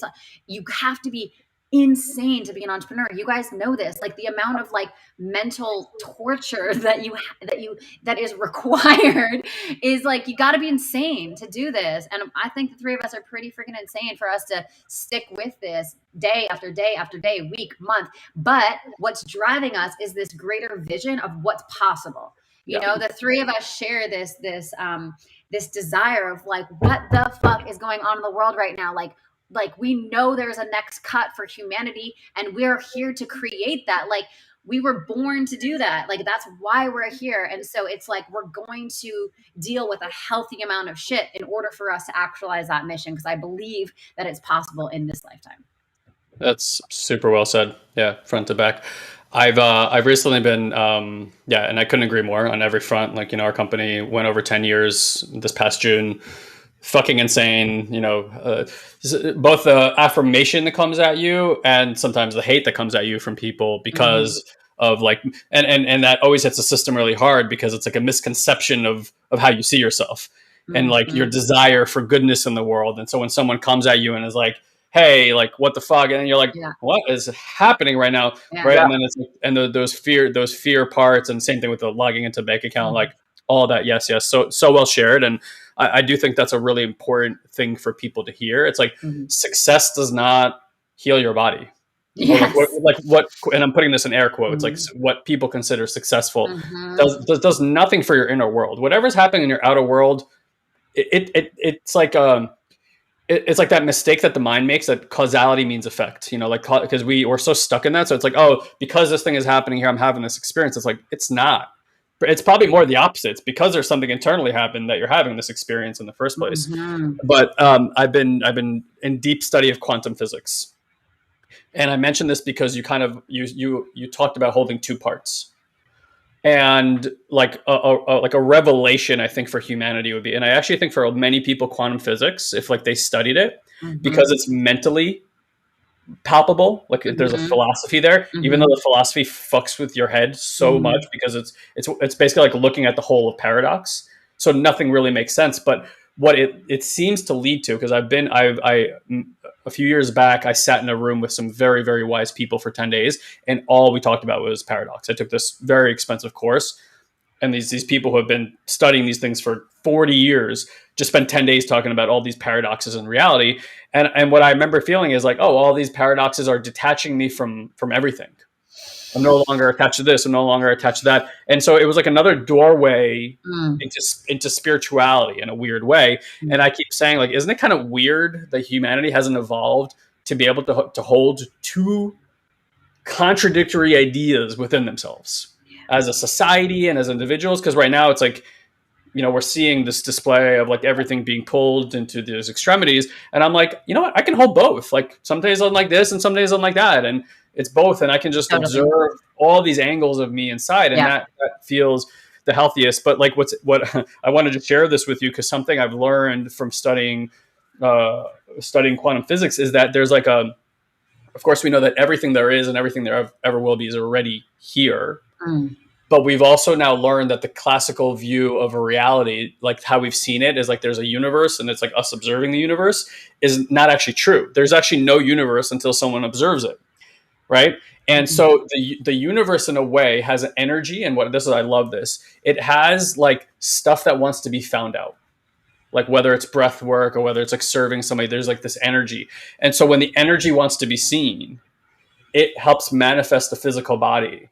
Speaker 2: you have to be insane to be an entrepreneur. You guys know this, like the amount of like mental torture that is required is like, you got to be insane to do this. And I think the three of us are pretty freaking insane for us to stick with this day after day after day, week, month. But what's driving us is this greater vision of what's possible. You know, the three of us share this desire of like, what the fuck is going on in the world right now? Like we know there's a next cut for humanity, and we're here to create that. Like we were born to do that. Like that's why we're here. And so it's like we're going to deal with a healthy amount of shit in order for us to actualize that mission, because I believe that it's possible in this lifetime.
Speaker 1: That's super well said. Yeah, front to back. I've recently been and I couldn't agree more on every front. Like, you know, our company went over 10 years this past June. Fucking insane, you know, both the affirmation that comes at you and sometimes the hate that comes at you from people because of like, and that always hits the system really hard, because it's like a misconception of how you see yourself and like your desire for goodness in the world. And so when someone comes at you and is like, hey, like what the fuck, and you're like, what is happening right now, right? And then it's like, and those fear parts, and same thing with the logging into bank account, like all that. Yes, so well shared. And I do think that's a really important thing for people to hear. It's like success does not heal your body.
Speaker 2: Yes.
Speaker 1: What, and I'm putting this in air quotes, like what people consider successful does nothing for your inner world. Whatever's happening in your outer world, it's like it's like that mistake that the mind makes, that causality means effect. You know, like because we're so stuck in that. So it's like, oh, because this thing is happening here, I'm having this experience. It's like it's not. It's probably more the opposite. It's because there's something internally happened that you're having this experience in the first place. But I've been in deep study of quantum physics, and I mentioned this because you kind of you talked about holding two parts, and like a revelation, I think, for humanity would be, and I actually think for many people, quantum physics, if like they studied it, because it's mentally palpable, like there's a philosophy there, even though the philosophy fucks with your head so much, because it's basically like looking at the whole of paradox, so nothing really makes sense. But what it seems to lead to, because I a few years back, I sat in a room with some very, very wise people for 10 days, and all we talked about was paradox. I took this very expensive course, and these people who have been studying these things for 40 years just spent 10 days talking about all these paradoxes in reality. And what I remember feeling is like, oh, all these paradoxes are detaching me from everything. I'm no longer attached to this. I'm no longer attached to that. And so it was like another doorway into spirituality in a weird way. And I keep saying, like, isn't it kind of weird that humanity hasn't evolved to be able to hold two contradictory ideas within themselves as a society and as individuals? Because right now it's like, we're seeing this display of like everything being pulled into those extremities. And I'm like, you know what? I can hold both. Like some days I'm like this and some days I'm like that. And it's both. And I can just
Speaker 2: Totally.
Speaker 1: observe all these angles of me inside. And
Speaker 2: Yeah.
Speaker 1: that feels the healthiest. But like what I wanted to share this with you, because something I've learned from studying quantum physics is that there's like of course we know that everything there is and everything there ever will be is already here. But we've also now learned that the classical view of a reality, like how we've seen it, is like there's a universe and it's like us observing the universe, is not actually true. There's actually no universe until someone observes it, right? And so the universe in a way has an energy, and I love this. It has like stuff that wants to be found out. Like whether it's breath work or whether it's like serving somebody, there's like this energy. And so when the energy wants to be seen, it helps manifest the physical body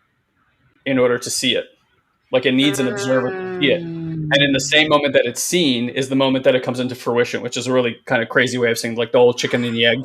Speaker 1: in order to see it. Like it needs an observer to see it. And in the same moment that it's seen is the moment that it comes into fruition, which is a really kind of crazy way of saying like the whole chicken and the egg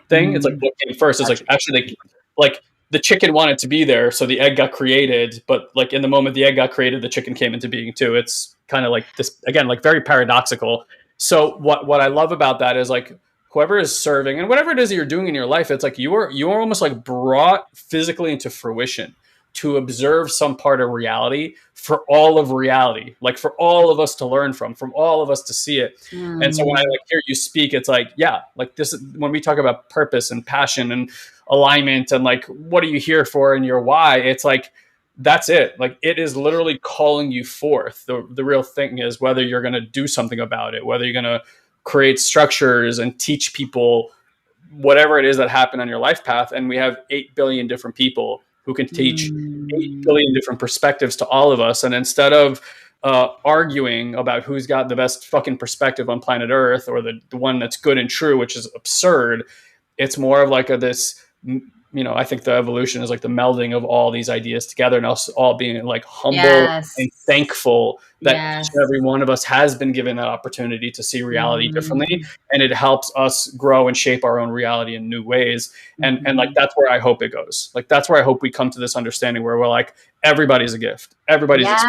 Speaker 1: thing. It's like what came first. It's like actually like the chicken wanted to be there, so the egg got created. But like in the moment the egg got created, the chicken came into being too. It's kind of like this again, like very paradoxical. So what I love about that is like whoever is serving and whatever it is that you're doing in your life, it's like you are almost like brought physically into fruition to observe some part of reality for all of reality, like for all of us to learn from all of us to see it. And so when I like hear you speak, it's like, yeah, like this is when we talk about purpose and passion and alignment and like, what are you here for and your why? It's like, that's it. Like it is literally calling you forth. The real thing is whether you're going to do something about it, whether you're going to create structures and teach people whatever it is that happened on your life path. And we have 8 billion different people who can teach 8 billion different perspectives to all of us. And instead of arguing about who's got the best fucking perspective on planet Earth or the one that's good and true, which is absurd, it's more of like this, I think the evolution is like the melding of all these ideas together and us all being like humble and thankful that each and every one of us has been given that opportunity to see reality differently. And it helps us grow and shape our own reality in new ways. And like, that's where I hope it goes. Like, that's where I hope we come to this understanding where we're like, everybody's a gift. Everybody's
Speaker 2: yes.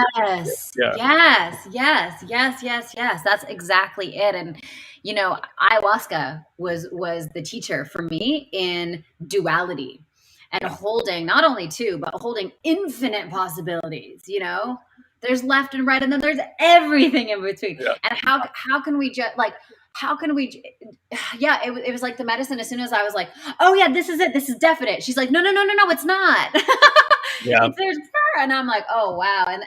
Speaker 2: That's exactly it. And ayahuasca was the teacher for me in duality and holding not only two, but holding infinite possibilities. There's left and right, and then there's everything in between. Yeah. And how can we just like, how can we, it was like the medicine. As soon as I was like, oh yeah, this is it. This is definite. She's like, no, it's not.
Speaker 1: Yeah.
Speaker 2: There's her. And I'm like, oh wow. And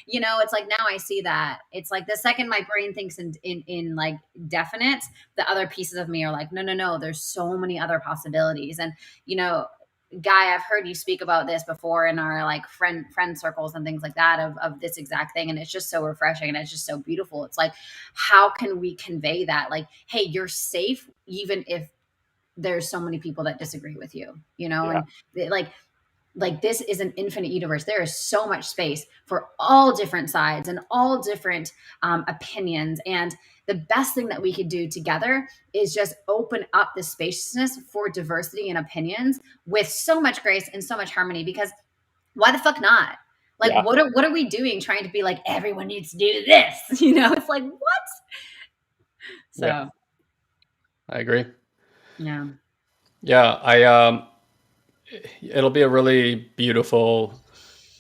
Speaker 2: it's like, now I see that it's like the second my brain thinks in like definite, the other pieces of me are like, no, there's so many other possibilities. And, Guy, I've heard you speak about this before in our like friend circles and things like that of this exact thing. And it's just so refreshing and it's just so beautiful. It's like, how can we convey that? Like, hey, you're safe, even if there's so many people that disagree with you, and like this is an infinite universe. There is so much space for all different sides and all different opinions. And the best thing that we could do together is just open up the spaciousness for diversity and opinions with so much grace and so much harmony, because why the fuck not? Like, what are we doing trying to be like, everyone needs to do this? It's like, what? So
Speaker 1: I agree.
Speaker 2: Yeah.
Speaker 1: Yeah. It'll be a really beautiful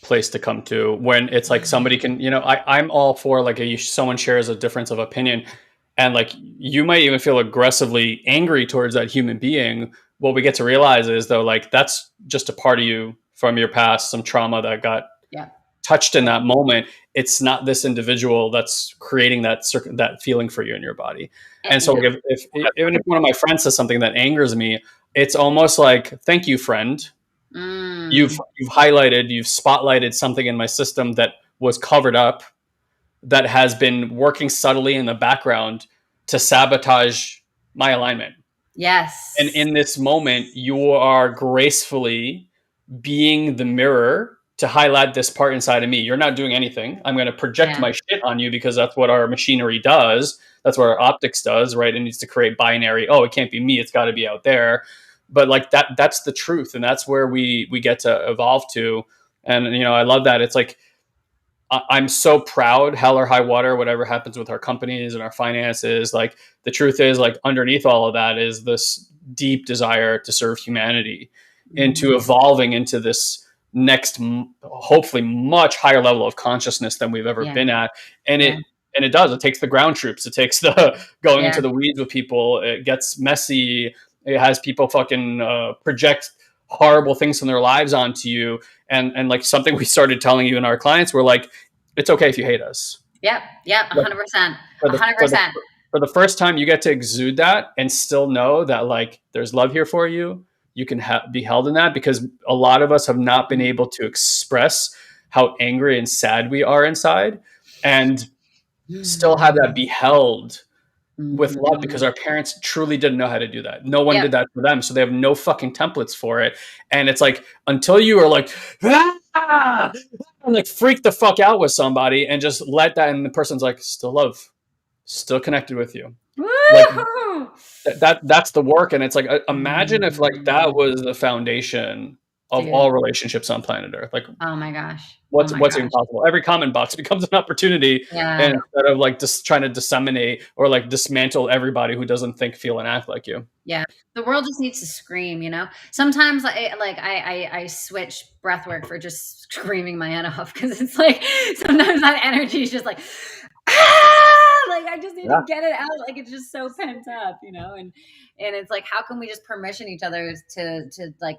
Speaker 1: place to come to when it's like somebody can, I'm all for like someone shares a difference of opinion and like you might even feel aggressively angry towards that human being. What we get to realize is though, like that's just a part of you from your past, some trauma that got touched in that moment. It's not this individual that's creating that feeling for you in your body. And so if even if one of my friends says something that angers me, it's almost like, thank you, friend. You've highlighted, you've spotlighted something in my system that was covered up, that has been working subtly in the background to sabotage my alignment.
Speaker 2: Yes.
Speaker 1: And in this moment, you are gracefully being the mirror to highlight this part inside of me. You're not doing anything. I'm going to project my shit on you because that's what our machinery does. That's what our optics does, right? It needs to create binary. Oh, it can't be me. It's got to be out there. But like that's the truth. And that's where we get to evolve to. And, I love that. It's like, I'm so proud, hell or high water, whatever happens with our companies and our finances. Like the truth is, like underneath all of that is this deep desire to serve humanity, into evolving into this next, hopefully much higher level of consciousness than we've ever been at. And it does. It takes the ground troops. It takes the going into the weeds with people. It gets messy. It has people fucking project horrible things from their lives onto you. And like something we started telling you in our clients, we're like, it's okay if you hate us.
Speaker 2: Yep. 100%.
Speaker 1: For
Speaker 2: 100%.
Speaker 1: for the first time, you get to exude that and still know that like there's love here for you. You can be held in that, because a lot of us have not been able to express how angry and sad we are inside, and still have that be held with love, because our parents truly didn't know how to do that. No one did that for them. So they have no fucking templates for it. And it's like, until you are like, ah! and like freak the fuck out with somebody and just let that, and the person's like, still love, still connected with you. Like that's the work. And it's like, imagine if like that was the foundation of all relationships on planet Earth. Like,
Speaker 2: oh my gosh.
Speaker 1: What's even possible? Every comment box becomes an opportunity, instead of like just trying to disseminate or like dismantle everybody who doesn't think, feel, and act like you.
Speaker 2: Yeah, the world just needs to scream. Sometimes I switch breath work for just screaming my head off, because it's like sometimes that energy is just like, like I just need to get it out. Like it's just so pent up, and it's like, how can we just permission each other to like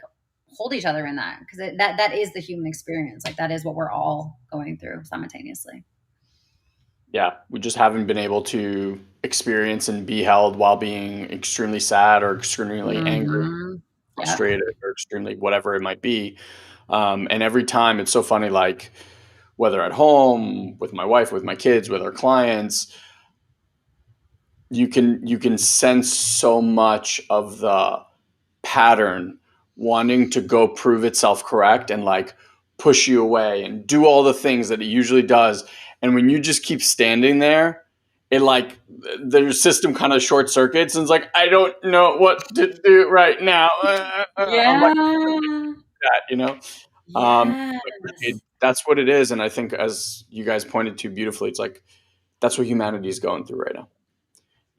Speaker 2: hold each other in that, because that is the human experience. Like that is what we're all going through simultaneously.
Speaker 3: Yeah, we just haven't been able to experience and be held while being extremely sad or extremely angry, frustrated, or extremely whatever it might be. And every time, it's so funny, like whether at home, with my wife, with my kids, with our clients, you can sense so much of the pattern wanting to go prove itself correct and like push you away and do all the things that it usually does. And when you just keep standing there, it like the system kind of short circuits and it's like, I don't know what to do right now. I'm like, that, that's what it is. And I think, as you guys pointed to beautifully, it's like, that's what humanity is going through right now.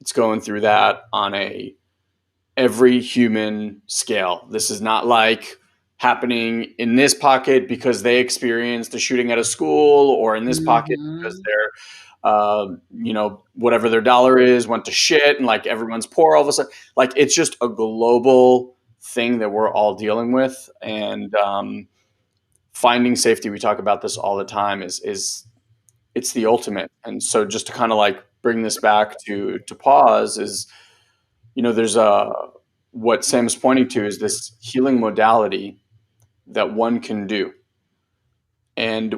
Speaker 3: It's going through that on every human scale. This is not like happening in this pocket because they experienced a shooting at a school, or in this pocket because they're, whatever their dollar is went to shit and like everyone's poor all of a sudden. Like it's just a global thing that we're all dealing with. And finding safety, we talk about this all the time, is it's the ultimate. And so just to kind of like bring this back to pause is, there's what Sam is pointing to is this healing modality that one can do. And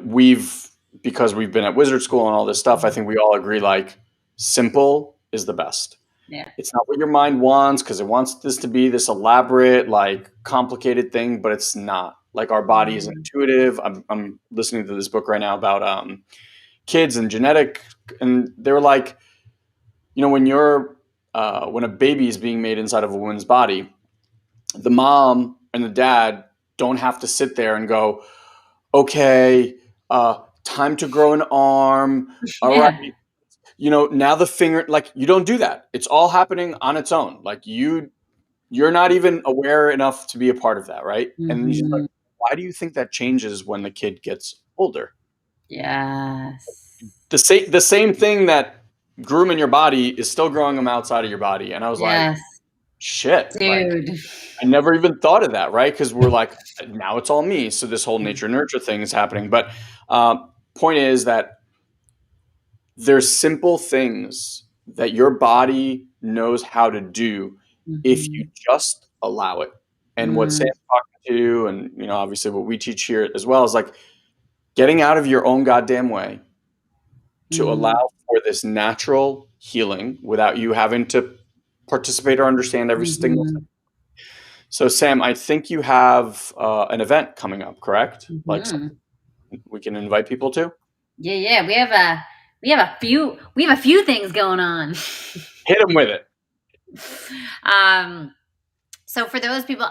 Speaker 3: because we've been at wizard school and all this stuff, I think we all agree like simple is the best.
Speaker 2: Yeah.
Speaker 3: It's not what your mind wants, because it wants this to be this elaborate, like complicated thing, but it's not. Like our body is intuitive. I'm listening to this book right now about kids and genetic, and they're like, when a baby is being made inside of a woman's body, the mom and the dad don't have to sit there and go, okay, time to grow an arm. All right. Now the finger, like you don't do that. It's all happening on its own. Like you're not even aware enough to be a part of that. Right. And she's like, why do you think that changes when the kid gets older?
Speaker 2: Yes.
Speaker 3: The same thing that grew them in your body is still growing them outside of your body. And I was like, shit,
Speaker 2: dude.
Speaker 3: Like, I never even thought of that, right? Because we're like, now it's all me. So this whole nature nurture thing is happening. But point is that there's simple things that your body knows how to do if you just allow it. And what Sam's talking to, and obviously what we teach here as well, is like getting out of your own goddamn way to allow for this natural healing without you having to participate or understand every single thing. So Sam, I think you have an event coming up, correct? Like something we can invite people to?
Speaker 2: Yeah. We have a few things going on.
Speaker 3: Hit them with it.
Speaker 2: So for those people,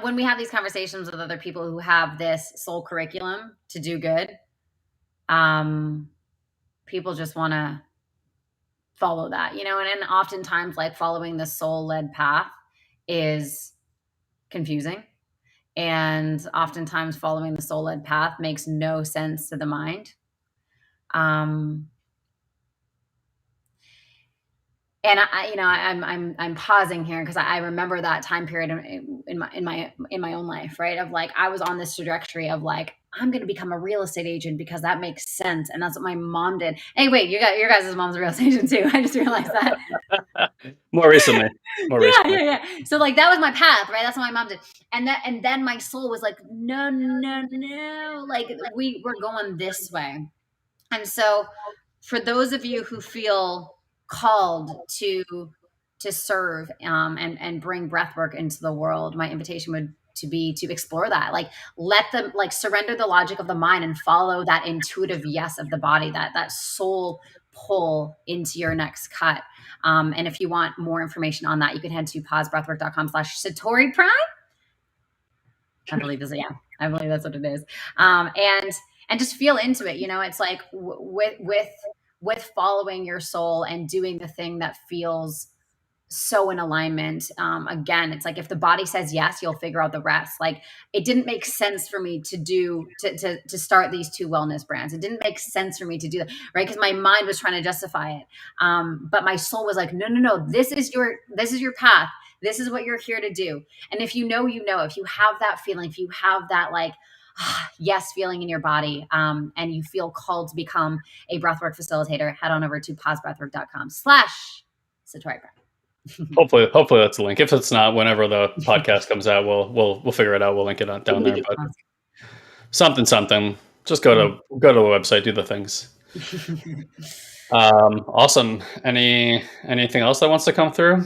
Speaker 2: when we have these conversations with other people who have this soul curriculum to do good, people just want to follow that, and oftentimes like following the soul led path is confusing. And oftentimes following the soul led path makes no sense to the mind. And I'm pausing here because I remember that time period in my own life, right? Of like, I was on this trajectory of like, I'm going to become a real estate agent because that makes sense. And that's what my mom did. Hey, wait, your guys' mom's a real estate agent too. I just realized that.
Speaker 1: More recently.
Speaker 2: Yeah. So like, that was my path, right? That's what my mom did. And then my soul was like, no. Like we're going this way. And so for those of you who feel called to serve and bring breath work into the world, my invitation would be to explore that. Like, let them, like, surrender the logic of the mind and follow that intuitive yes of the body, that soul pull into your next cut. And if you want more information on that, you can head to pausebreathwork.com/Satori Prime. I believe that's what it is. And just feel into it. It's like with following your soul and doing the thing that feels so in alignment. Again, it's like, if the body says yes, you'll figure out the rest. Like, it didn't make sense for me to start these 2 wellness brands. It didn't make sense for me to do that, right? Because my mind was trying to justify it. But my soul was like, no, this is your path. This is what you're here to do. And if if you have that feeling, if you have that like, yes feeling in your body, and you feel called to become a breathwork facilitator, head on over to pausebreathwork.com/Satori Prime.
Speaker 1: Hopefully that's the link. If it's not, whenever the podcast comes out, we'll figure it out. We'll link it down there. But something. Just go to the website, do the things. Awesome. Anything else that wants to come through?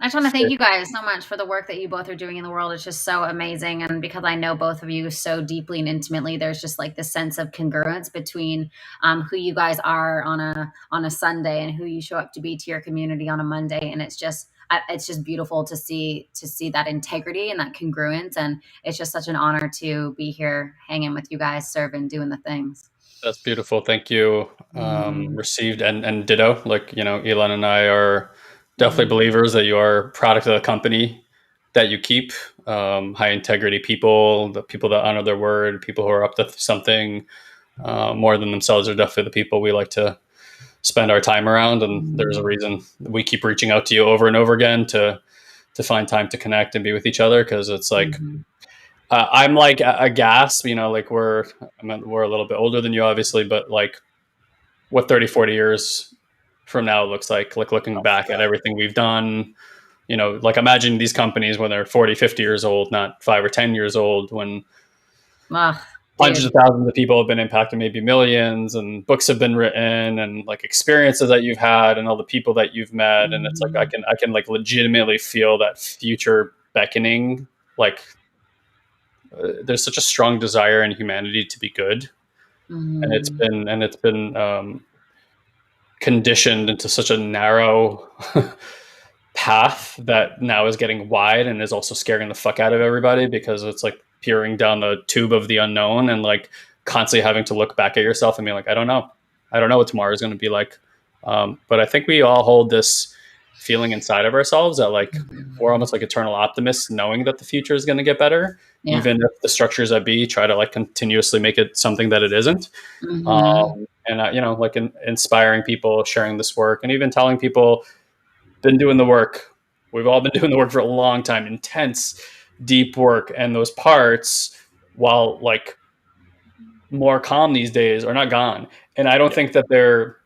Speaker 2: I just want to thank you guys so much for the work that you both are doing in the world. It's just so amazing. And because I know both of you so deeply and intimately, there's just like this sense of congruence between who you guys are on a Sunday and who you show up to be to your community on a Monday. And it's just beautiful to see that integrity and that congruence. And it's just such an honor to be here hanging with you guys, serving, doing the things.
Speaker 1: That's beautiful. Thank you. Received and ditto. Like, Elon and I are definitely believers that you are a product of the company that you keep. High integrity people, the people that honor their word, people who are up to something more than themselves, are definitely the people we like to spend our time around. And there's a reason we keep reaching out to you over and over again to find time to connect and be with each other. Cause it's like, I'm like a gasp, like we're a little bit older than you, obviously, but like what 30, 40 years from now looks like looking back at everything we've done, like imagine these companies when they're 40, 50 years old, not 5 or 10 years old, when hundreds of thousands of people have been impacted, maybe millions, and books have been written, and like experiences that you've had and all the people that you've met. And it's like, I can like legitimately feel that future beckoning. Like there's such a strong desire in humanity to be good. And it's been conditioned into such a narrow path that now is getting wide and is also scaring the fuck out of everybody, because it's like peering down the tube of the unknown and like constantly having to look back at yourself and be like, I don't know what tomorrow is going to be like. But I think we all hold this feeling inside of ourselves that like we're almost like eternal optimists, knowing that the future is going to get better, even if the structures that be try to like continuously make it something that it isn't. And like inspiring people, sharing this work, and even telling people, been doing the work. We've all been doing the work for a long time, intense, deep work. And those parts, while like more calm these days, are not gone. And I don't think that they're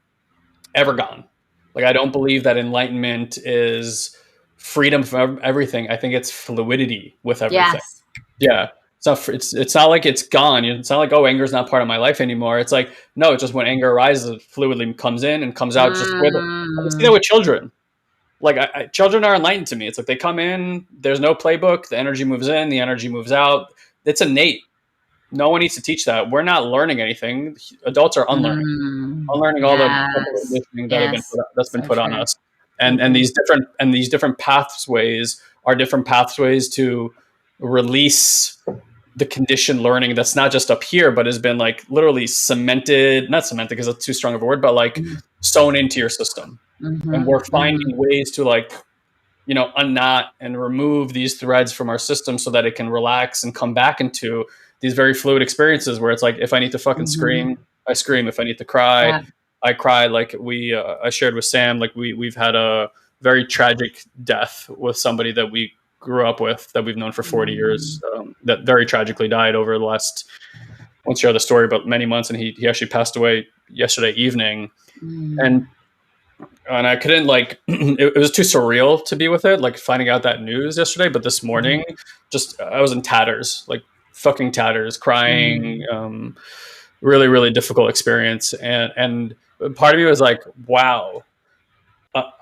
Speaker 1: ever gone. Like, I don't believe that enlightenment is freedom from everything. I think it's fluidity with everything.
Speaker 2: Yes.
Speaker 1: Yeah. It's not like it's gone. It's not like, oh, anger is not part of my life anymore. It's like, no, it's just when anger arises, it fluidly comes in and comes out just with it. I see that with children. Like children are enlightened to me. It's like they come in, there's no playbook. The energy moves in, the energy moves out. It's innate. No one needs to teach that. We're not learning anything. Adults are unlearning all the conditioning that's been put on us. And these different pathways are different pathways to release the conditioned learning that's not just up here, but has been like literally cemented, not cemented because it's too strong of a word, but like sewn into your system. And we're finding ways to like, you know, unknot and remove these threads from our system so that it can relax and come back into these very fluid experiences where it's like, if I need to fucking scream, I scream. If I need to cry, I cry. Like I shared with Sam, like we've had a very tragic death with somebody that we grew up with that we've known for 40 years, that very tragically died over the last, I won't share the story, but many months. And he actually passed away yesterday evening. And I couldn't like, it was too surreal to be with it, like finding out that news yesterday. But this morning, just, I was in tatters, like fucking tatters, crying, really, really difficult experience. And part of me was like, wow,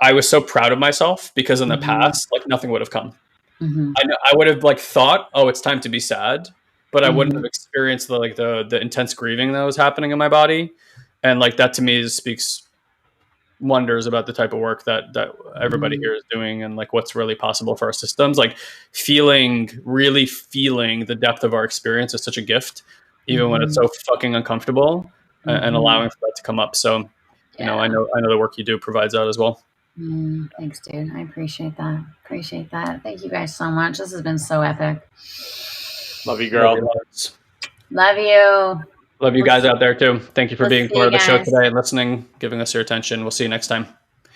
Speaker 1: I was so proud of myself because in the past, like nothing would have come. I would have like thought, oh, it's time to be sad, but I wouldn't have experienced the intense grieving that was happening in my body. And like that to me speaks wonders about the type of work that everybody here is doing and like what's really possible for our systems. Like really feeling the depth of our experience is such a gift, even when it's so fucking uncomfortable, and allowing for that to come up. So, you know, I know the work you do provides that as well.
Speaker 2: Thanks, dude. I appreciate that. Thank you guys so much. This has been so epic.
Speaker 3: Love you, girl.
Speaker 2: Love you.
Speaker 1: Love you guys out there too. Thank you for being part of the show today and listening, giving us your attention. We'll see you next time.